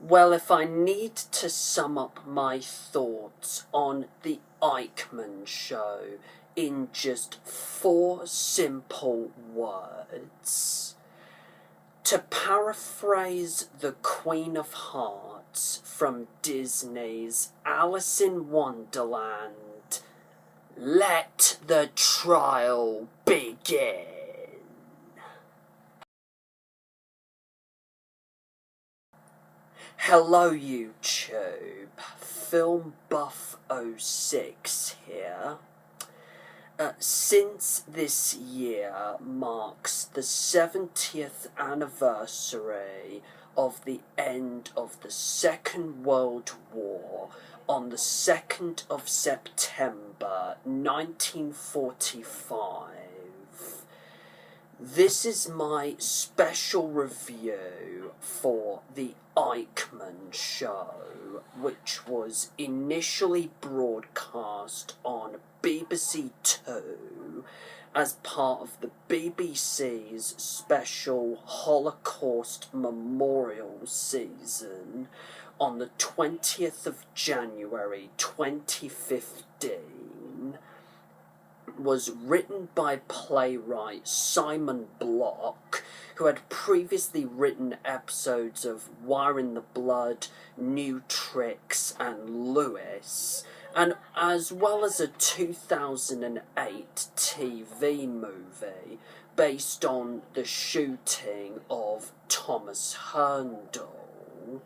Well, if I need to sum up my thoughts on the Eichmann Show in just 4 simple words, to paraphrase the Queen of Hearts from Disney's Alice in Wonderland, let the trial begin. Hello YouTube, Film Buff 06 here. Since this year marks the 70th anniversary of the end of the Second World War on the 2nd of September 1945, this is my special review for the Eichmann Show, which was initially broadcast on BBC Two as part of the BBC's special Holocaust Memorial season on the 20th of January 2015, was written by playwright Simon Block, who had previously written episodes of Wire in the Blood, New Tricks, and Lewis, and as well as a 2008 TV movie based on the shooting of Thomas Herndl,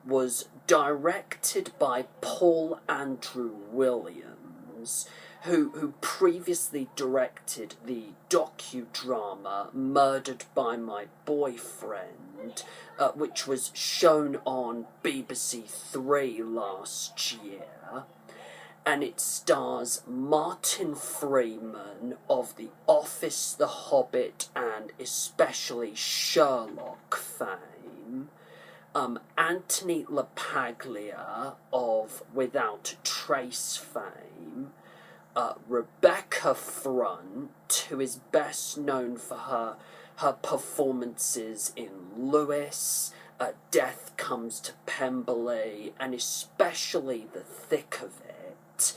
was directed by Paul Andrew Williams, who previously directed the docudrama Murdered by My Boyfriend, which was shown on BBC Three last year, and it stars Martin Freeman of The Office, The Hobbit, and especially Sherlock fame, Anthony LaPaglia of Without a Trace fame, Rebecca Front, who is best known for her performances in Lewis, Death Comes to Pemberley, and especially The Thick of It,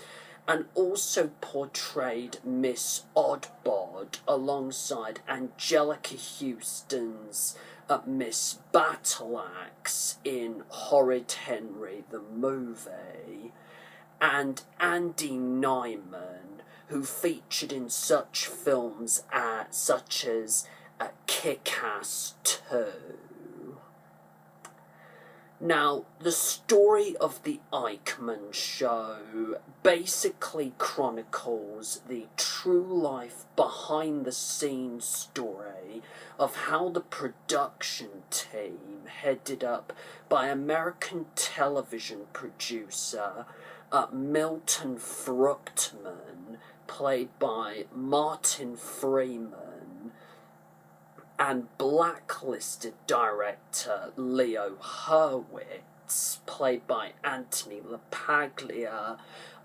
and also portrayed Miss Oddbod alongside Angelica Houston's Miss Battleaxe in Horrid Henry the Movie, and Andy Nyman, who featured in such films such as Kick-Ass 2. Now, the story of the Eichmann Show basically chronicles the true-life, behind-the-scenes story of how the production team, headed up by American television producer Milton Fruchtman, played by Martin Freeman, and blacklisted director Leo Hurwitz, played by Anthony LaPaglia,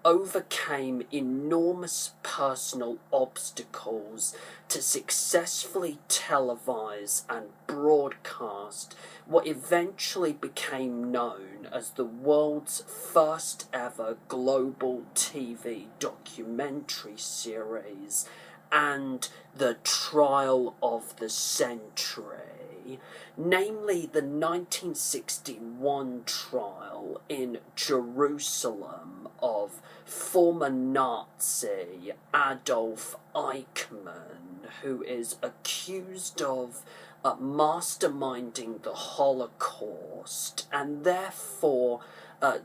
overcame enormous personal obstacles to successfully televise and broadcast what eventually became known as the world's first ever global TV documentary series and the trial of the century, namely the 1961 trial in Jerusalem of former Nazi Adolf Eichmann, who is accused of masterminding the Holocaust and therefore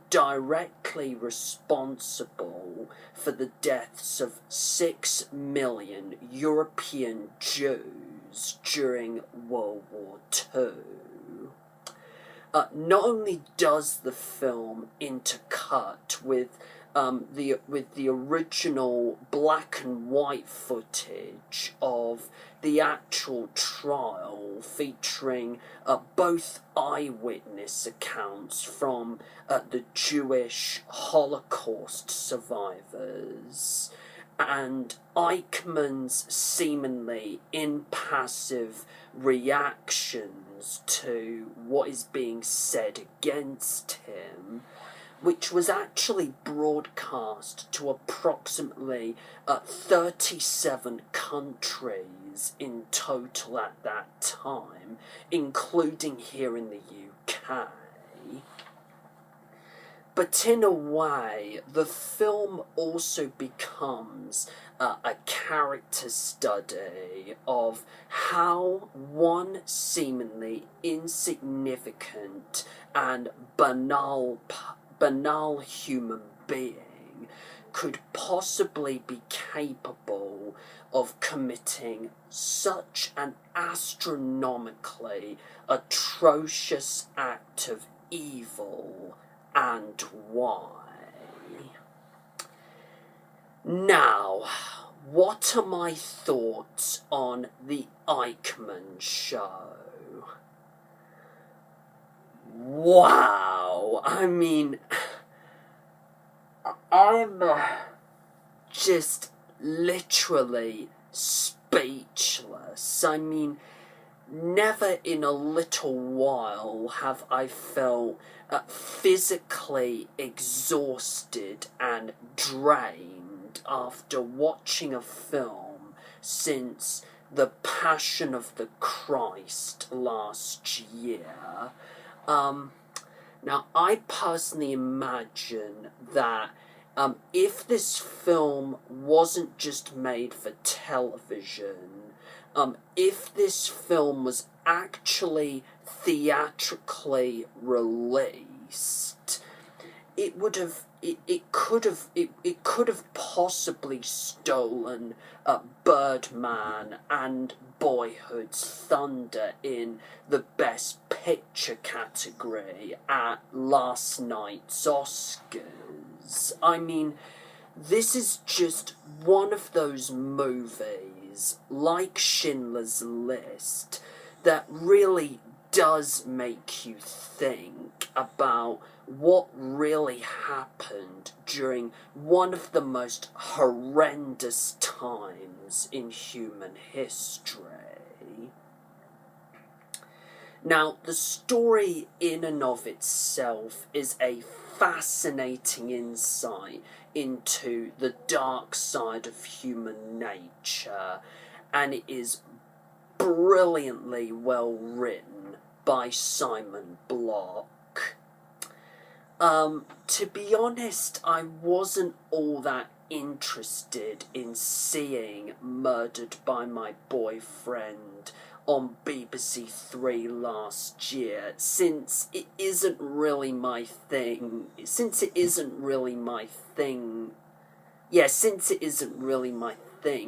directly responsible for the deaths of 6 million European Jews during World War II. Not only does the film intercut with the original black and white footage of the actual trial, featuring both eyewitness accounts from the Jewish Holocaust survivors, and Eichmann's seemingly impassive reaction responds to what is being said against him, which was actually broadcast to approximately 37 countries in total at that time, including here in the UK. But in a way, the film also becomes a character study of how one seemingly insignificant and banal human being could possibly be capable of committing such an astronomically atrocious act of evil, and why. Now, what are my thoughts on the Eichmann Show? Wow, I mean, I'm just literally speechless. I mean, never in a little while have I felt physically exhausted and drained after watching a film since The Passion of the Christ last year. Now, I personally imagine that if this film wasn't just made for television, if this film was actually theatrically released, it could have possibly stolen Birdman and Boyhood's thunder in the Best Picture category at last night's Oscars. I mean, this is just one of those movies, like Schindler's List, that really does make you think about what really happened during one of the most horrendous times in human history. Now, the story in and of itself is a fascinating insight into the dark side of human nature, and it is brilliantly well written by Simon Block. To be honest, I wasn't all that interested in seeing Murdered by My Boyfriend on BBC Three last year, since it isn't really my thing,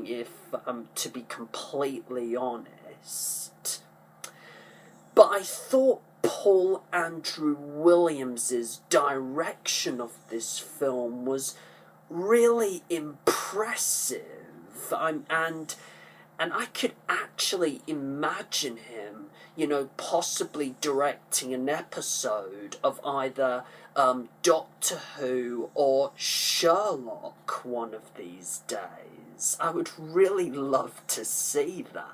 if I'm to be completely honest. But I thought Paul Andrew Williams's direction of this film was really impressive. And I could actually imagine him, possibly directing an episode of either Doctor Who or Sherlock one of these days. I would really love to see that.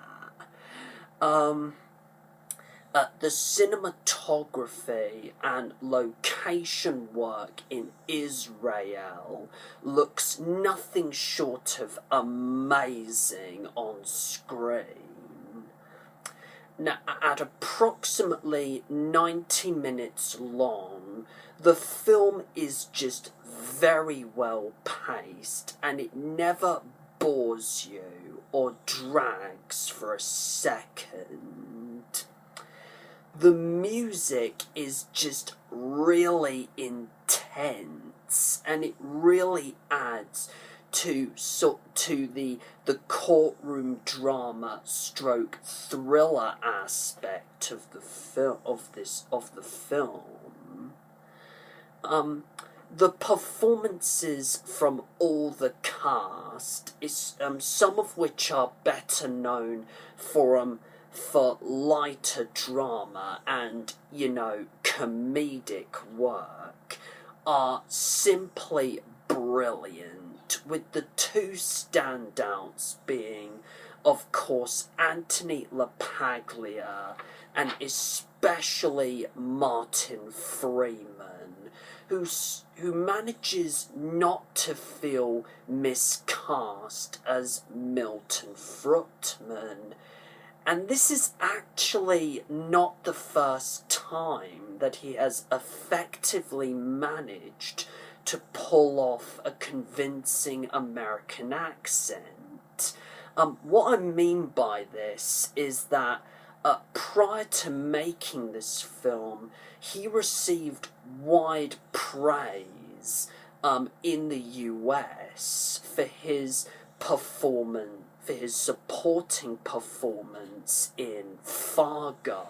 The cinematography and location work in Israel looks nothing short of amazing on screen. Now, at approximately 90 minutes long, the film is just very well paced, and it never bores you or drags for a second. The music is just really intense, and it really adds to the courtroom drama stroke thriller aspect of the film. The performances from all the cast is some of which are better known for lighter drama and, comedic work, are simply brilliant, with the two standouts being of course, Anthony LaPaglia, and especially Martin Freeman, who manages not to feel miscast as Milton Fruitman. And this is actually not the first time that he has effectively managed to pull off a convincing American accent. What I mean by this is that prior to making this film, he received wide praise in the US for his supporting performance in Fargo,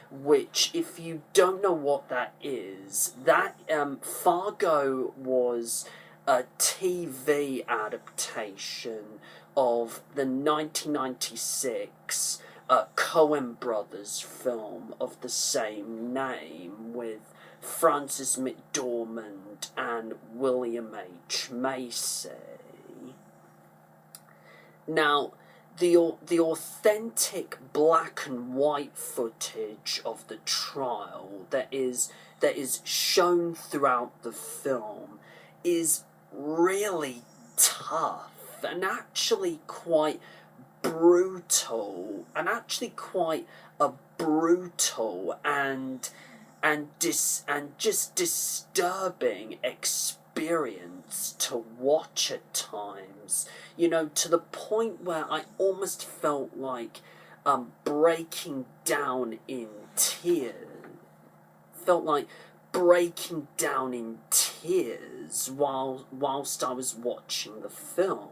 which, if you don't know what that is, that Fargo was a TV adaptation of the 1996 Coen Brothers film of the same name, with Frances McDormand and William H. Macy. Now, the authentic black and white footage of the trial that is shown throughout the film is really tough and actually quite brutal, and actually quite a brutal and just disturbing experience to watch at times, you know, to the point where I almost felt like breaking down in tears whilst I was watching the film,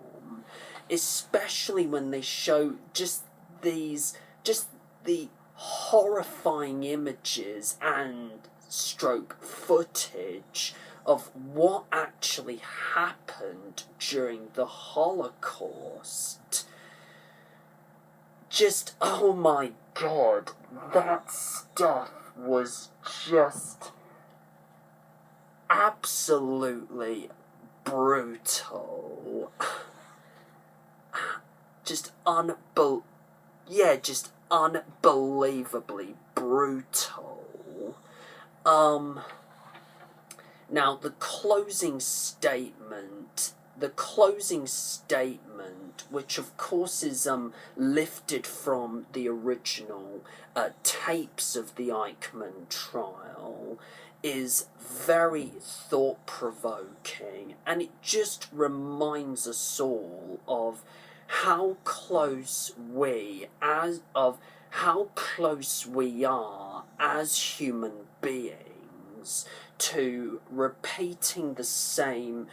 especially when they show just the horrifying images and stroke footage of what actually happened during the Holocaust. Just, oh my God, that stuff was just absolutely brutal. Just unbelievably brutal. Now, the closing statement, which of course is lifted from the original tapes of the Eichmann trial, is very thought-provoking, and it just reminds us all of how close we are as human beings to repeating the same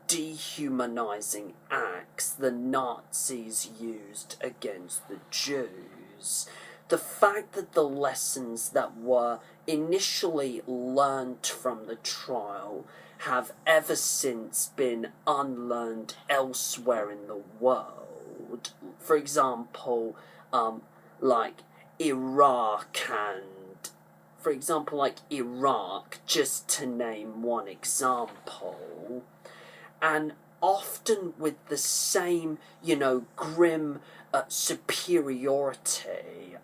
dehumanizing acts the Nazis used against the Jews. The fact that the lessons that were initially learnt from the trial have ever since been unlearned elsewhere in the world. For example, like Iraq, just to name one example. And often with the same, grim superiority,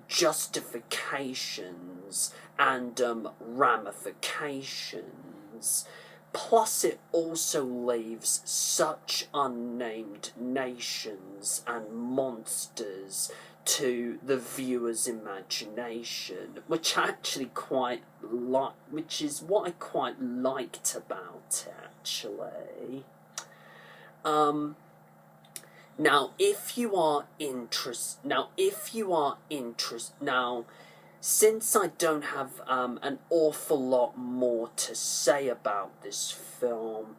justifications, and ramifications. Plus, it also leaves such unnamed nations and monsters to the viewer's imagination, which is what I quite liked about it, actually. Now, since I don't have an awful lot more to say about this film,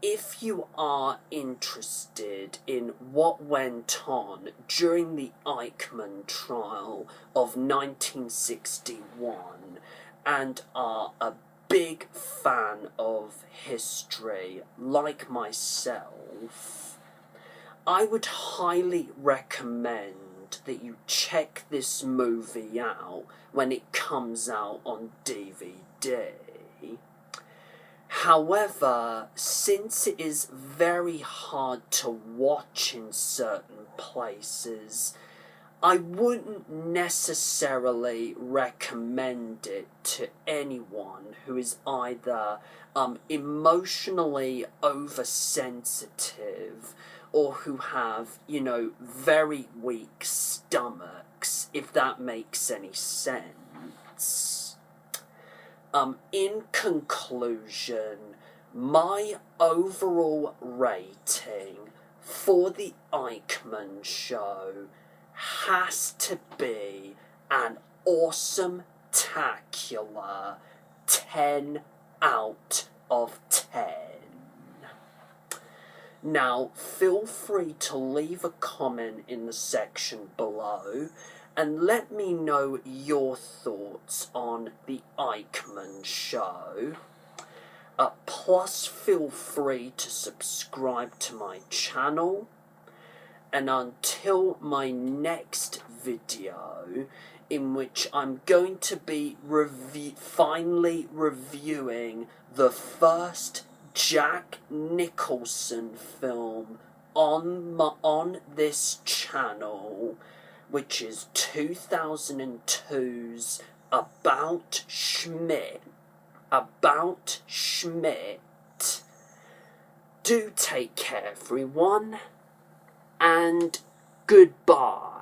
if you are interested in what went on during the Eichmann trial of 1961 and are a big fan of history, like myself, I would highly recommend that you check this movie out when it comes out on DVD. However, since it is very hard to watch in certain places, I wouldn't necessarily recommend it to anyone who is either emotionally oversensitive or who have, very weak stomachs, if that makes any sense. In conclusion, my overall rating for the Eichmann Show has to be an awesome-tacular 10 out of 10. Now, feel free to leave a comment in the section below and let me know your thoughts on the Eichmann Show. Plus, feel free to subscribe to my channel. And until my next video, in which I'm going to be finally reviewing the first Jack Nicholson film on this channel, which is 2002's About Schmidt. Do take care, everyone, and goodbye.